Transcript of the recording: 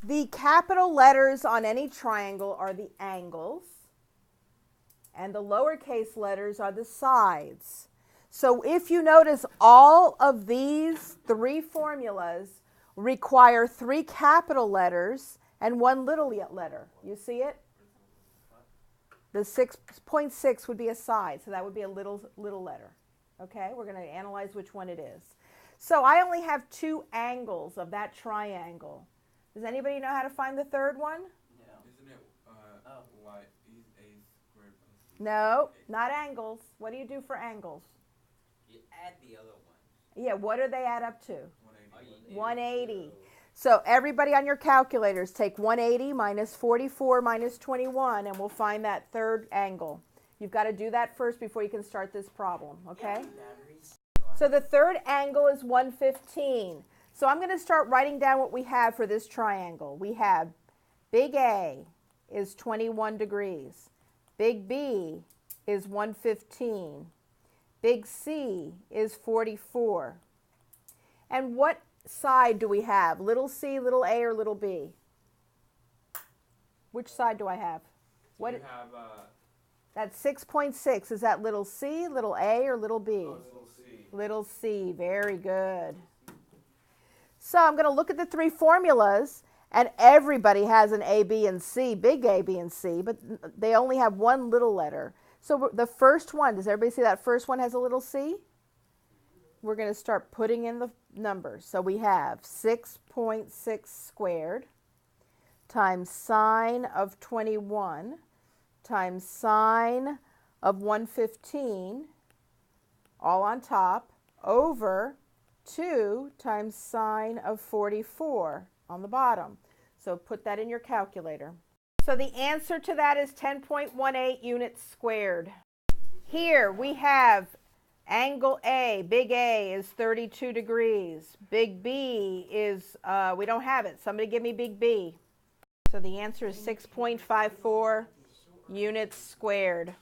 The capital letters on any triangle are the angles, and the lowercase letters are the sides. So if you notice, all of these three formulas require three capital letters and one little letter. You see it? The 6.6 would be a side, so that would be a little letter. Okay, we're going to analyze which one it is. So I only have two angles of that triangle. Does anybody know how to find the third one? No. Isn't it y is a squared plus c? No, not angles. What do you do for angles? You add the other ones. Yeah, what do they add up to? 180. 180. So everybody on your calculators, take 180 minus 44 minus 21, and we'll find that third angle. You've got to do that first before you can start this problem, okay? So the third angle is 115. So I'm going to start writing down what we have for this triangle. We have big A is 21 degrees. Big B is 115. Big C is 44. And what side do we have? Little c, little a, or little b? Which side do I have? What? You have that's 6.6. Is that little c, little a, or little b? oh, it's little c. Little c. Very good. So I'm going to look at the three formulas, and everybody has an A, B, and C, big A, B, and C, but they only have one little letter. So the first one, does everybody see that first one has a little c? We're going to start putting in the numbers. So we have 6.6 squared times sine of 21 times sine of 115, all on top, over 2 times sine of 44 on the bottom. So put that in your calculator. So the answer to that is 10.18 units squared. Here we have angle A, big A is 32 degrees. Big B is, we don't have it. Somebody give me big B. So the answer is 6.54 units squared.